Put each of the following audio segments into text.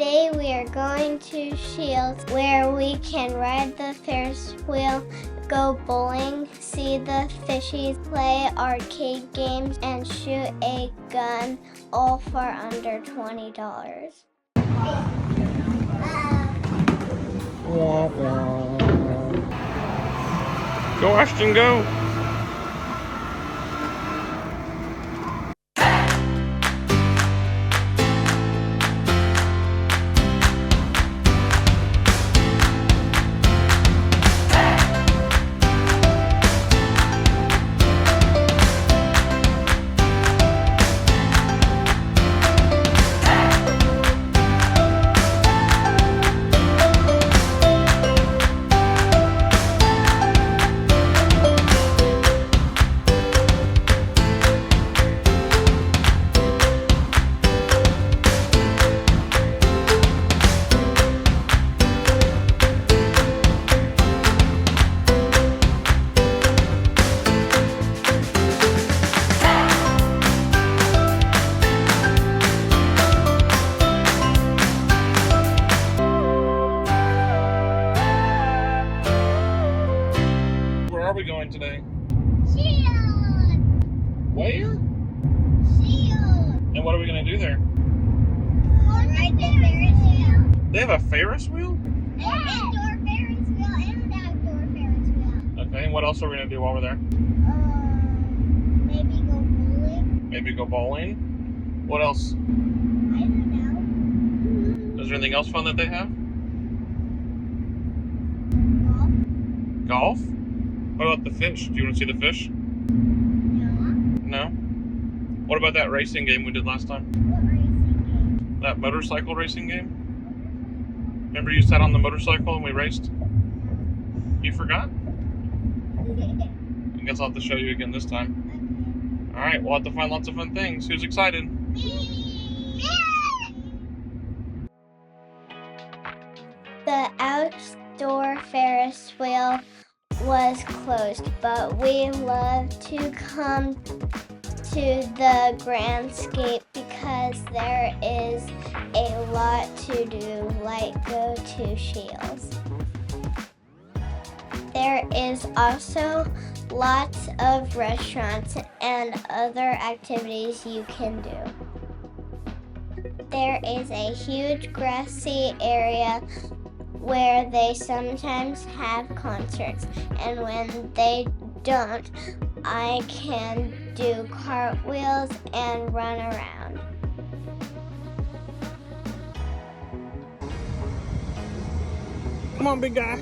Today we are going to Scheels where we can ride the Ferris wheel, go bowling, see the fishies, play arcade games, and shoot a gun, all for under $20. Go, Ashton, go! Where are we going today? Scheels! Where? Scheels! And what are we going to do there? Ride the Ferris wheel. They have a Ferris wheel? Indoor Ferris wheel and outdoor Ferris wheel. Okay, and what else are we going to do while we're there? Maybe go bowling. Maybe go bowling? What else? I don't know. Is there anything else fun that they have? Golf. Golf? What about the fish? Do you want to see the fish? No. No? What about that racing game we did last time? What racing game? That motorcycle racing game? Remember you sat on the motorcycle and we raced? You forgot? I guess I'll have to show you again this time. Alright, we'll have to find lots of fun things. Who's excited? The outdoor Ferris wheel was closed, but we love to come to the Grandscape because there is a lot to do, like go to Scheels. There is also lots of restaurants and other activities you can do. There is a huge grassy area where they sometimes have concerts, and when they don't, I can do cartwheels and run around. Come on, big guy.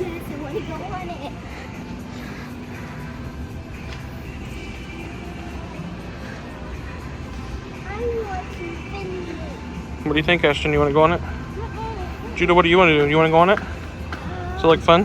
Yes, I want to go on it. I want to finish. What do you think, Ashton? You want to go on it? Judah, what do you want to do? You want to go on it? Does it look fun?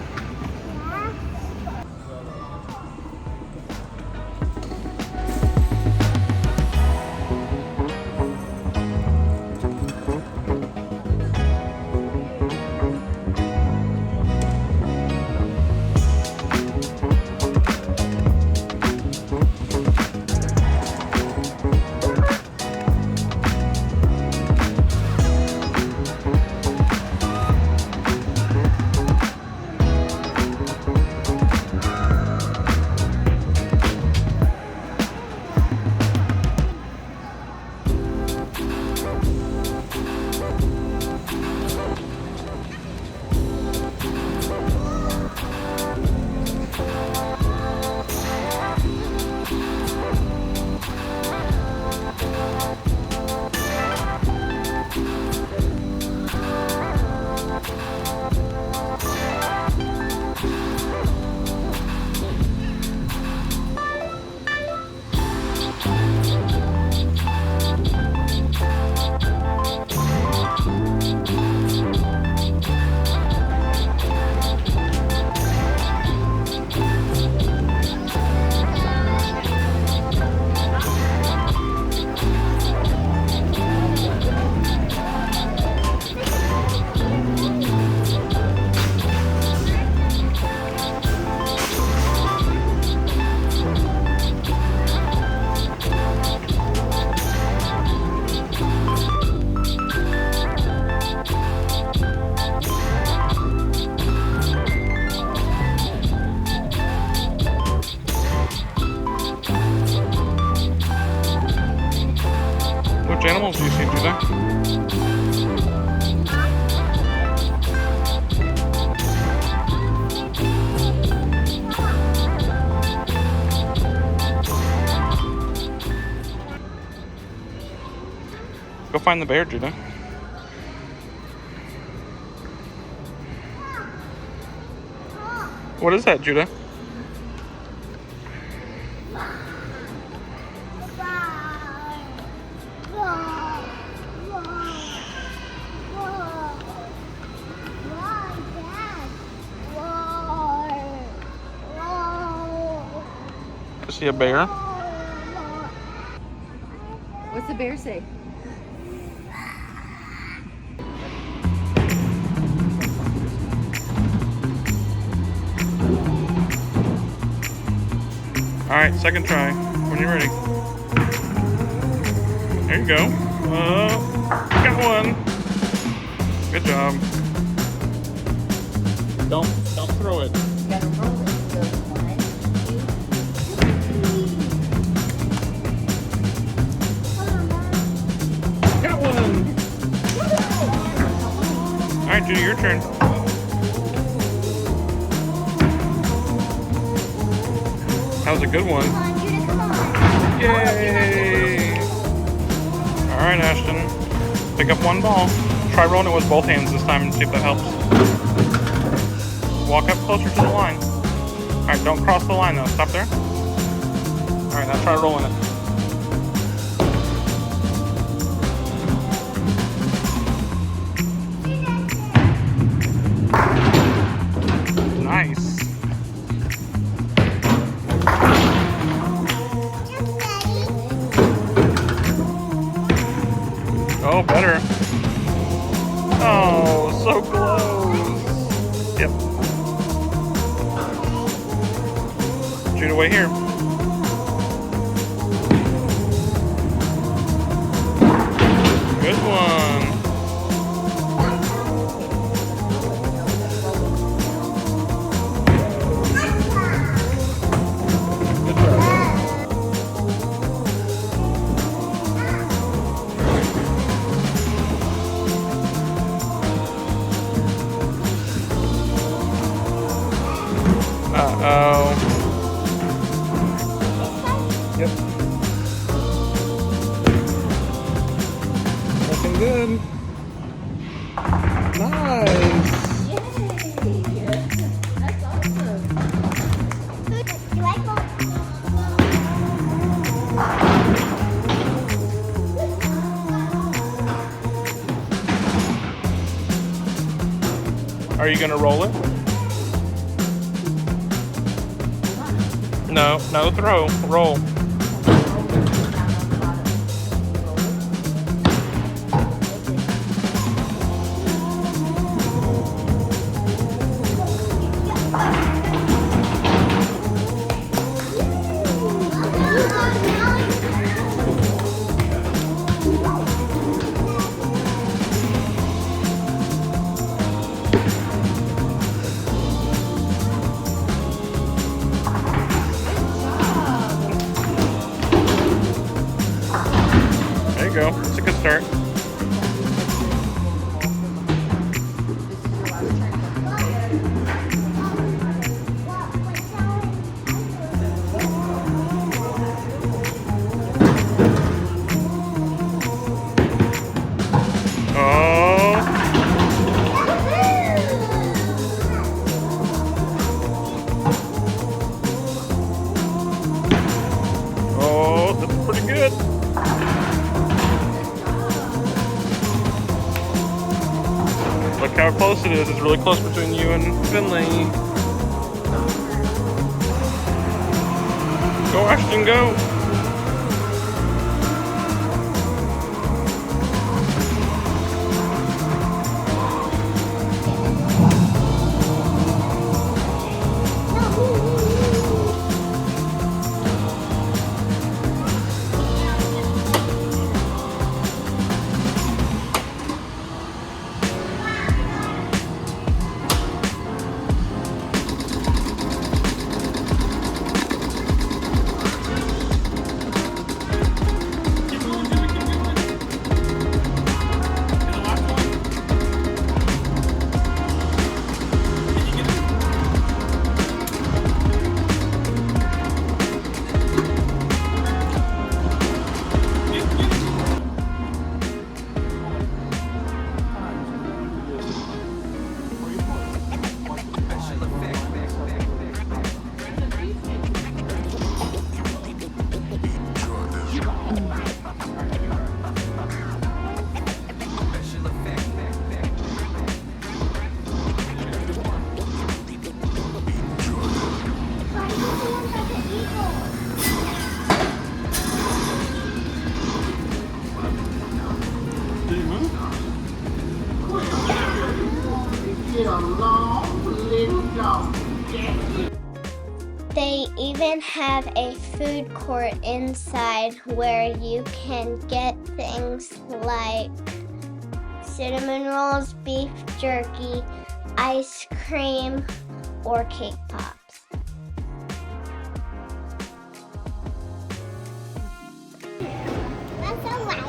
Which animals do you see, Judah? Go find the bear, Judah. What is that, Judah? I see a bear. What's the bear say? Alright, second try. When you're ready. There you go. Got one. Good job. Don't throw it. You gotta roll it. So 1, 2, 3. Got one. Alright, Judy, your turn. That was a good one. Come on, Judah, come on. Yay! Alright, Ashton. Pick up one ball. Try rolling it with both hands this time and see if that helps. Walk up closer to the line. Alright, don't cross the line though. Stop there. Alright, now try rolling it. Nice. Oh, better. Oh, so close. Yep. Shoot away here. Good one. Good job. Uh-oh. Yep. Looking good. Nice. Yay! That's awesome. Do I go? Are you gonna roll it? No, no throw. Roll. There you go. It's a good start. Oh, that's pretty good. Look how close it is. It's really close between you and Finley. Go, Ashton, go. They even have a food court inside where you can get things like cinnamon rolls, beef jerky, ice cream, or cake pops. That's all right.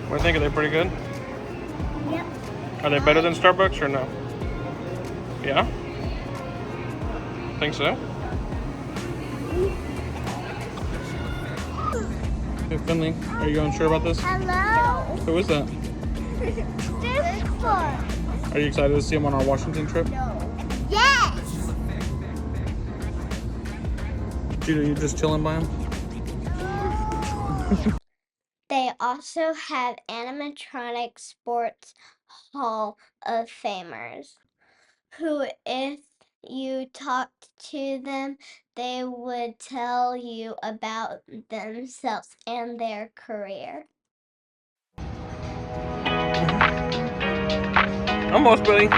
What do you think? Are they pretty good? Yep. Are they better than Starbucks or no? Yeah? Think so? Hey, Finley, are you unsure about this? Hello. Who is that? This one. Are you excited to see him on our Washington trip? Yes. Judah, you just chilling by him? They also have Animatronics Sports Hall of Famers, who, if you talked to them, they would tell you about themselves and their career. Almost, buddy.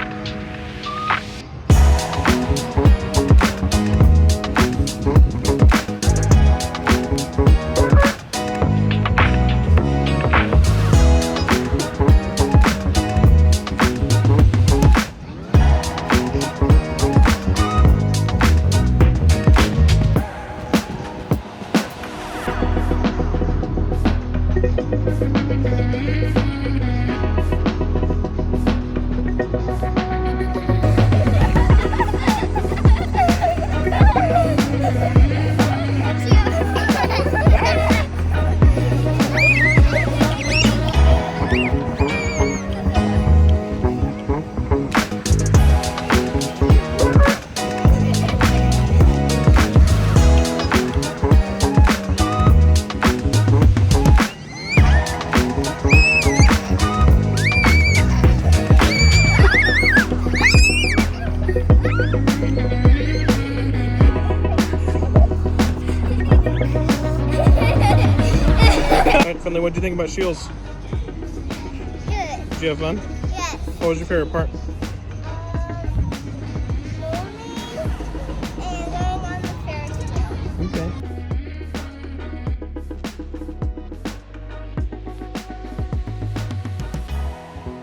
Finley, what did you think about Scheels? Good. Did you have fun? Yes. What was your favorite part?